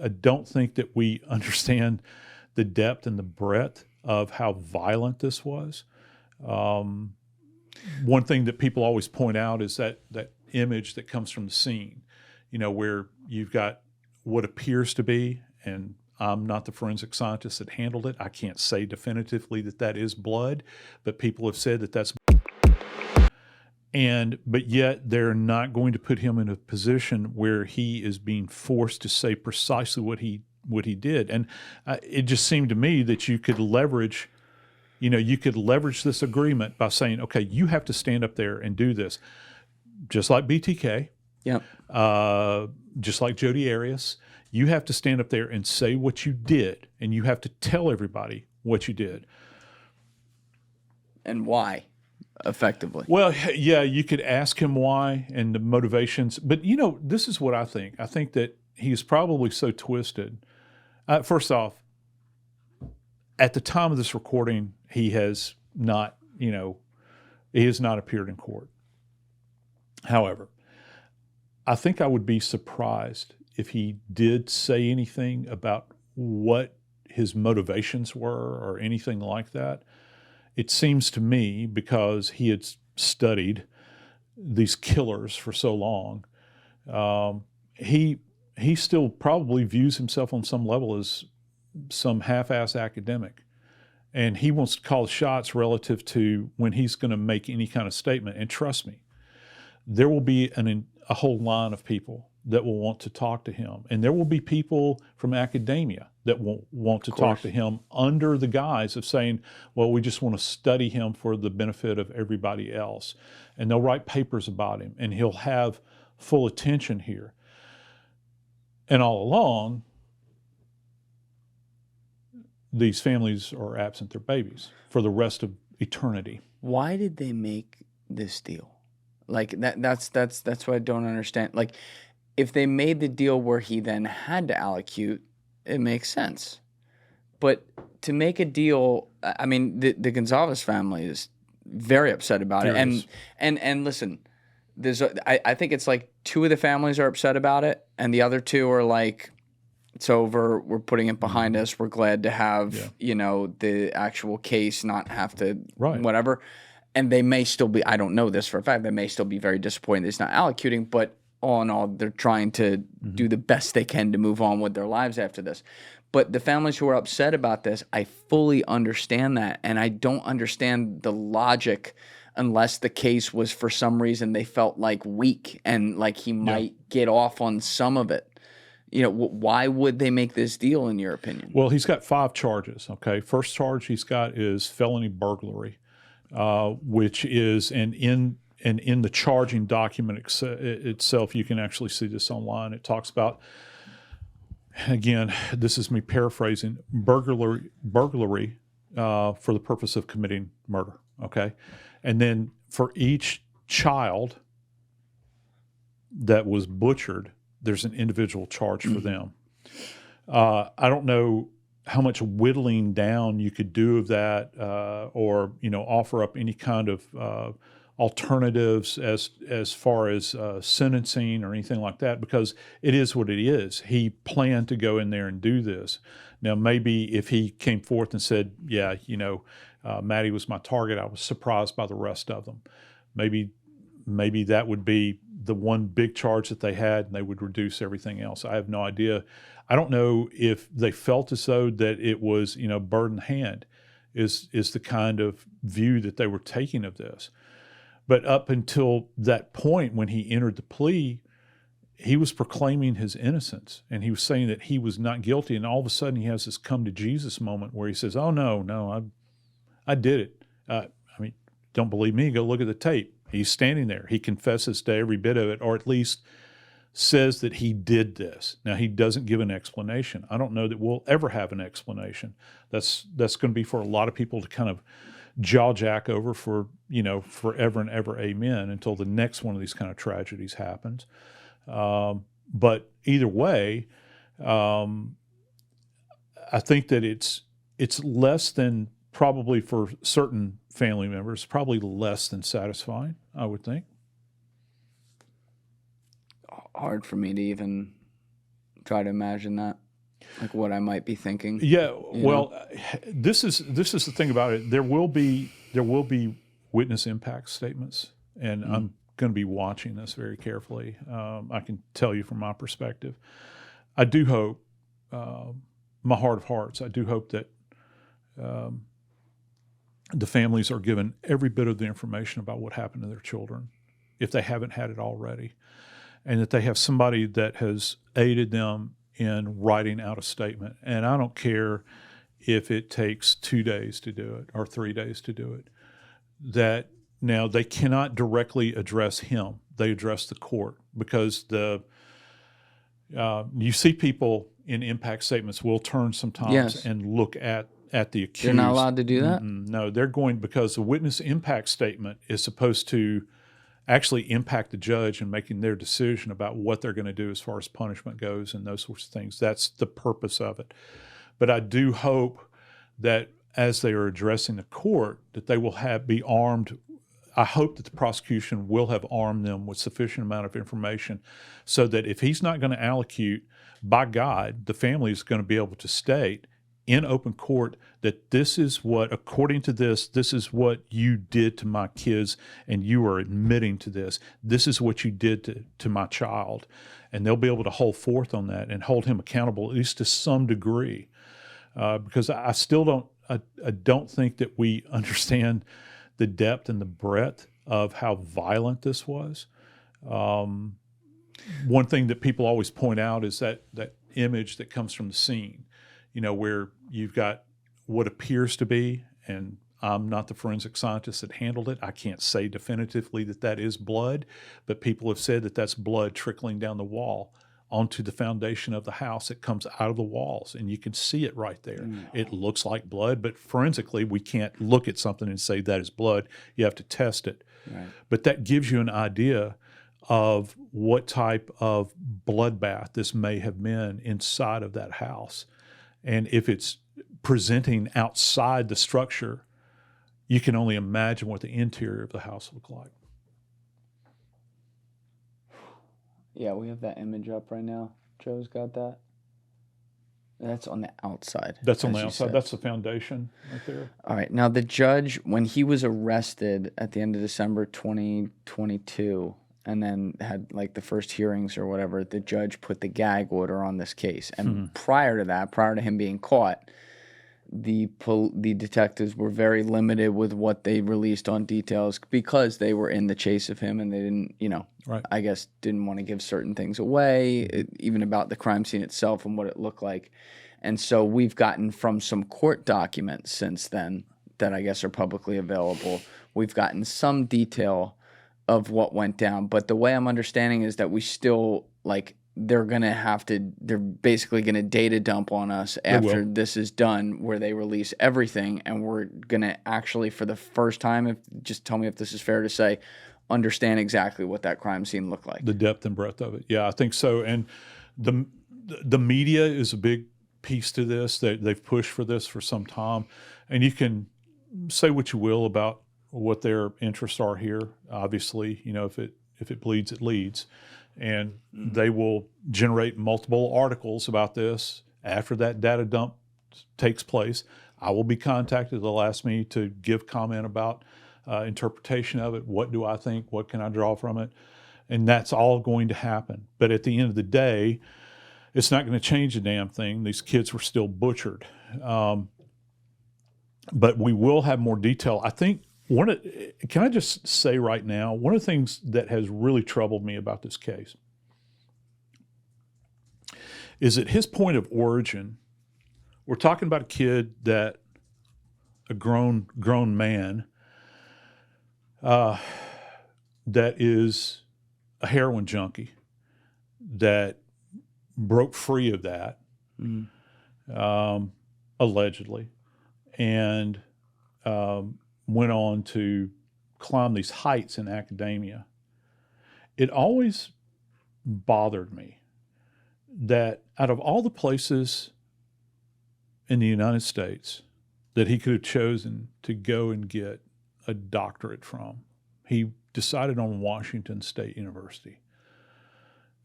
I don't think that we understand the depth and the breadth of how violent this was. One thing that people always point out is that image that comes from the scene, where you've got what appears to be, and I'm not the forensic scientist that handled it. I can't say definitively that is blood, but people have said that that's. But yet they're not going to put him in a position where he is being forced to say precisely what he did. And it just seemed to me that you could leverage this agreement by saying, okay, you have to stand up there and do this, just like BTK, just like Jodi Arias. You have to stand up there and say what you did, and you have to tell everybody what you did and why. Effectively. Well, yeah, you could ask him why and the motivations. But, this is what I think. I think that he's probably so twisted. First off, at the time of this recording, he has not appeared in court. However, I think I would be surprised if he did say anything about what his motivations were or anything like that. It seems to me, because he had studied these killers for so long, he still probably views himself on some level as some half-ass academic. And he wants to call the shots relative to when he's going to make any kind of statement. And trust me, there will be a whole line of people that will want to talk to him. And there will be people from academia that will want to talk to him under the guise of saying, well, we just want to study him for the benefit of everybody else. And they'll write papers about him, and he'll have full attention here. And all along, these families are absent their babies for the rest of eternity. Why did they make this deal? Like that's what I don't understand. Like, if they made the deal where he then had to allocute, it makes sense. But to make a deal, I mean, the Gonzalez family is very upset about it. And listen, I think it's like 2 of the families are upset about it, and the other 2 are like, it's over. We're putting it behind us. We're glad to have the actual case not have to whatever. And they may still be. I don't know this for a fact. They may still be very disappointed that it's not allocuting, but all in all, they're trying to do the best they can to move on with their lives after this. But the families who are upset about this, I fully understand that. And I don't understand the logic unless the case was for some reason they felt like weak and like he might get off on some of it. Why would they make this deal, in your opinion? Well, he's got 5 charges, okay? First charge he's got is felony burglary, which is in the charging document itself, you can actually see this online. It talks about, again, this is me paraphrasing, burglary for the purpose of committing murder, okay? And then for each child that was butchered, there's an individual charge for them. I don't know how much whittling down you could do of that, or offer up any kind of alternatives as far as sentencing or anything like that, because it is what it is. He planned to go in there and do this. Now, maybe if he came forth and said, yeah, Maddie was my target, I was surprised by the rest of them. Maybe that would be the one big charge that they had, and they would reduce everything else. I have no idea. I don't know if they felt as though that it was, bird in hand is the kind of view that they were taking of this. But up until that point, when he entered the plea, he was proclaiming his innocence, and he was saying that he was not guilty. And all of a sudden, he has this come to Jesus moment where he says, "Oh no, I did it. Don't believe me? Go look at the tape." He's standing there. He confesses to every bit of it, or at least says that he did this. Now, he doesn't give an explanation. I don't know that we'll ever have an explanation. That's going to be for a lot of people to kind of jaw jack over for, forever and ever, amen, until the next one of these kind of tragedies happens. But either way, I think that it's less than, probably for certain family members, probably less than satisfying, I would think. Hard for me to even try to imagine that. Like what I might be thinking. Yeah, You well, this is the thing about it. There will be witness impact statements, and I'm going to be watching this very carefully. I can tell you from my perspective. I do hope, my heart of hearts, I do hope that the families are given every bit of the information about what happened to their children, if they haven't had it already, and that they have somebody that has aided them in writing out a statement. And I don't care if it takes 2 days to do it or 3 days to do it. That now they cannot directly address him; they address the court, because you see people in impact statements will turn sometimes and look at the accused. They're not allowed to do that? No, they're going, because the witness impact statement is supposed to actually impact the judge in making their decision about what they're going to do as far as punishment goes and those sorts of things. That's the purpose of it. But I do hope that as they are addressing the court, that they will be armed. I hope that the prosecution will have armed them with sufficient amount of information so that if he's not going to allocute, by God, the family is going to be able to state in open court that this is what, according to this is what you did to my kids, and you are admitting to this. This is what you did to my child. And they'll be able to hold forth on that and hold him accountable, at least to some degree. Because I still don't think that we understand the depth and the breadth of how violent this was. One thing that people always point out is that image that comes from the scene, where you've got what appears to be, and I'm not the forensic scientist that handled it. I can't say definitively that is blood, but people have said that that's blood trickling down the wall onto the foundation of the house. It comes out of the walls, and you can see it right there. It looks like blood, but forensically, we can't look at something and say that is blood. You have to test it. Right. But that gives you an idea of what type of bloodbath this may have been inside of that house. And if it's presenting outside the structure, you can only imagine what the interior of the house looked like. Yeah, we have that image up right now. Joe's got that. That's on the outside. That's on the outside. That's the foundation right there. All right. Now, the judge, when he was arrested at the end of December 2022, and then had like the first hearings or whatever, the judge put the gag order on this case. And prior to that, prior to him being caught, the detectives were very limited with what they released on details because they were in the chase of him, and they didn't, right. I guess didn't want to give certain things away, even about the crime scene itself and what it looked like. And so we've gotten from some court documents since then that I guess are publicly available, we've gotten some detail of what went down. But the way I'm understanding is that we still, they're basically going to data dump on us after this is done, where they release everything, and we're going to actually, for the first time, just tell me if this is fair to say, understand exactly what that crime scene looked like. The depth and breadth of it. Yeah, I think so. And the media is a big piece to this. They've pushed for this for some time. And you can say what you will about what their interests are here. Obviously, if it bleeds, it leads. And they will generate multiple articles about this after that data dump takes place. I will be contacted. They'll ask me to give comment about interpretation of it. What do I think? What can I draw from it? And that's all going to happen. But at the end of the day, it's not going to change a damn thing. These kids were still butchered. But we will have more detail. I think can I just say right now, one of the things that has really troubled me about this case is at his point of origin, we're talking about a kid a grown man, that is a heroin junkie that broke free of that, allegedly, and went on to climb these heights in academia. It always bothered me that out of all the places in the United States that he could have chosen to go and get a doctorate from, he decided on Washington State University.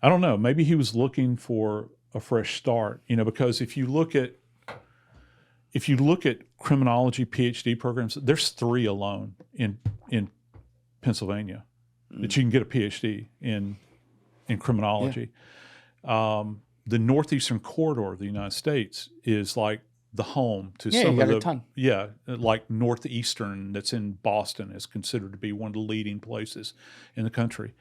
I don't know, maybe he was looking for a fresh start. Because if you look at criminology PhD programs, there's 3 alone in Pennsylvania that you can get a PhD in criminology. Yeah. The northeastern corridor of the United States is like the home to some of the ton. Yeah, like Northeastern that's in Boston is considered to be one of the leading places in the country.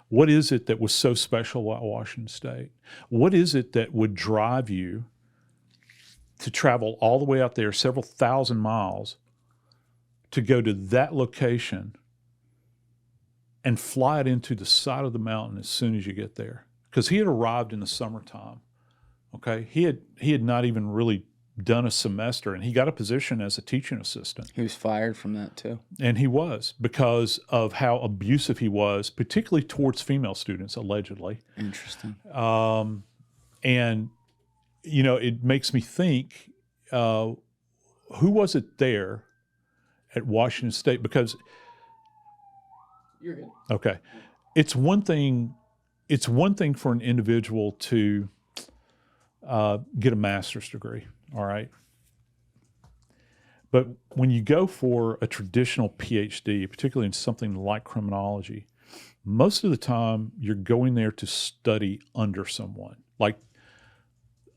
What is it that was so special about Washington State? What is it that would drive you to travel all the way out there, several thousand miles, to go to that location and fly it into the side of the mountain as soon as you get there? Because he had arrived in the summertime. Okay, he had not even really done a semester, and he got a position as a teaching assistant. He was fired from that too. And he was, because of how abusive he was, particularly towards female students, allegedly. Interesting. And, it makes me think, who was it there at Washington State? Because you're good. Okay. It's one thing for an individual to get a master's degree, all right? But when you go for a traditional PhD, particularly in something like criminology, most of the time you're going there to study under someone. Like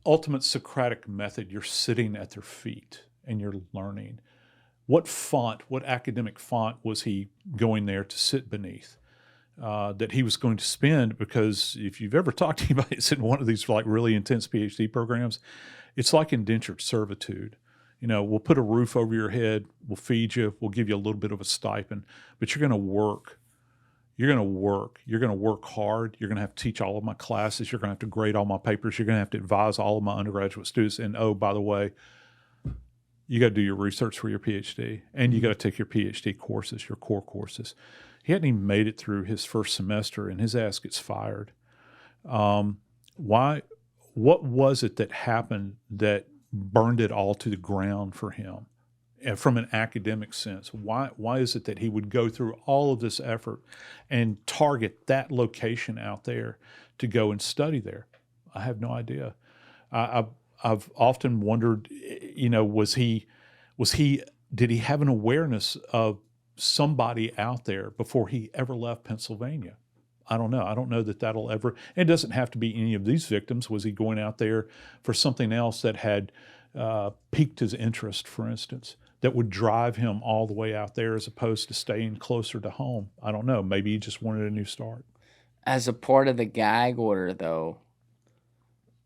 ultimate Socratic method, you're sitting at their feet and you're learning. What academic font was he going there to sit beneath? That he was going to spend, because if you've ever talked to anybody that's in one of these like really intense PhD programs, it's like indentured servitude. We'll put a roof over your head, we'll feed you, we'll give you a little bit of a stipend, but you're going to work. You're going to work. You're going to work hard. You're going to have to teach all of my classes. You're going to have to grade all my papers. You're going to have to advise all of my undergraduate students. And oh, by the way, you got to do your research for your PhD, and you got to take your PhD courses, your core courses. He hadn't even made it through his first semester, and his ass gets fired. Why? What was it that happened that burned it all to the ground for him? And from an academic sense, why is it that he would go through all of this effort and target that location out there to go and study there? I have no idea. I've often wondered, did he have an awareness of somebody out there before he ever left Pennsylvania? I don't know. I don't know that that'll ever, it doesn't have to be any of these victims. Was he going out there for something else that had piqued his interest, for instance, that would drive him all the way out there as opposed to staying closer to home? I don't know. Maybe he just wanted a new start. As a part of the gag order, though,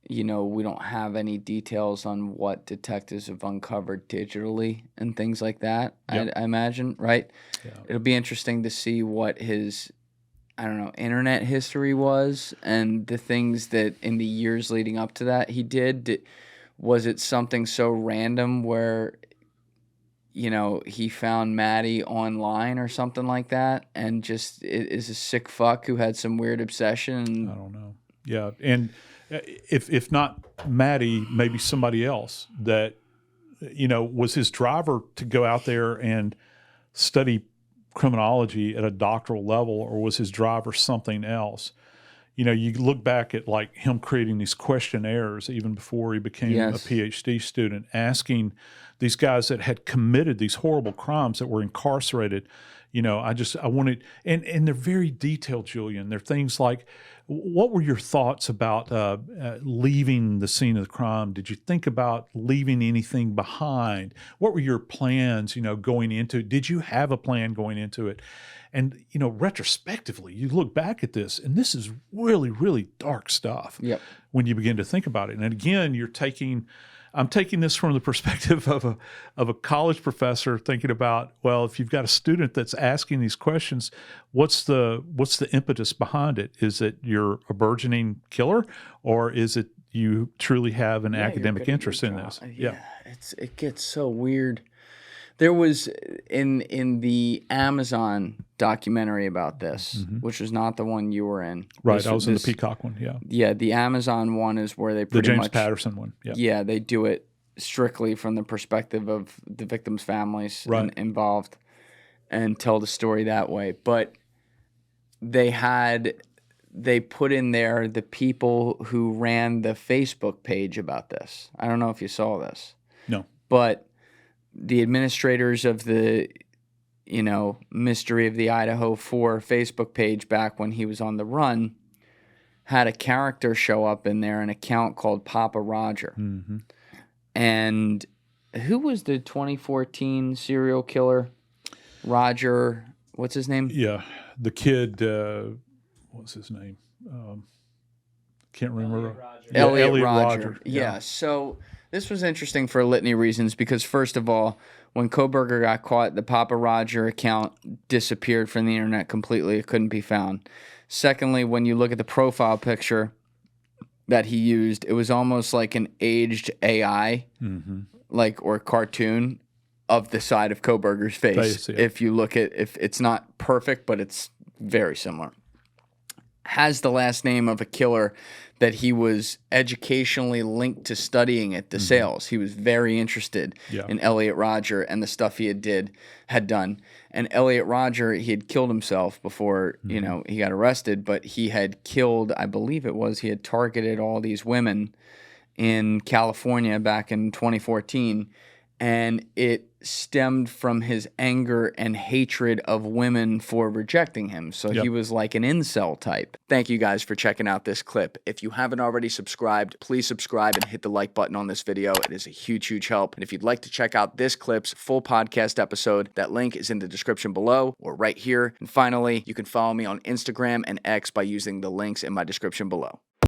we don't have any details on what detectives have uncovered digitally and things like that, yep. I imagine, right? Yeah. It'll be interesting to see what his, internet history was and the things that in the years leading up to that he did. Was it something so random where, he found Maddie online or something like that and just is a sick fuck who had some weird obsession? I don't know. Yeah, and if not Maddie, maybe somebody else that, was his driver to go out there and study criminology at a doctoral level, or was his driver something else? You look back at like him creating these questionnaires even before he became a PhD student, asking these guys that had committed these horrible crimes that were incarcerated. I wanted, and they're very detailed, Julian. They're things like, what were your thoughts about leaving the scene of the crime? Did you think about leaving anything behind? What were your plans, going into it? Did you have a plan going into it? And, retrospectively, you look back at this, and this is really, really dark stuff. Yep. When you begin to think about it. And again, I'm taking this from the perspective of a college professor thinking about, well, if you've got a student that's asking these questions, what's the impetus behind it? Is it you're a burgeoning killer, or is it you truly have an academic interest in this? Yeah. It gets so weird. There was in the Amazon documentary about this, which was not the one you were in. Right, I was in the Peacock one, yeah. Yeah, the Amazon one is where they pretty much... The James Patterson one, yeah. Yeah, they do it strictly from the perspective of the victims' families involved and tell the story that way. But they had they put in there the people who ran the Facebook page about this. I don't know if you saw this. No. But the administrators of the, Mystery of the Idaho 4 Facebook page back when he was on the run had a character show up in there, an account called Papa Roger. Mm-hmm. And who was the 2014 serial killer? Roger, what's his name? Yeah, the kid, what's his name? Can't remember. Elliot Roger. Yeah, so this was interesting for a litany of reasons because, first of all, when Kohberger got caught, the Papa Roger account disappeared from the internet completely. It couldn't be found. Secondly, when you look at the profile picture that he used, it was almost like an aged AI, or cartoon of the side of Kohberger's face. If you look at, if it's not perfect, but it's very similar. Has the last name of a killer that he was educationally linked to studying at DeSales. He was very interested in Elliot Roger and the stuff he had done. And Elliot Roger, he had killed himself before, he got arrested, but he had killed, I believe he had targeted all these women in California back in 2014. And it stemmed from his anger and hatred of women for rejecting him. So he was like an incel type. Thank you guys for checking out this clip. If you haven't already subscribed, please subscribe and hit the like button on this video. It is a huge, huge help. And if you'd like to check out this clip's full podcast episode, that link is in the description below or right here. And finally, you can follow me on Instagram and X by using the links in my description below.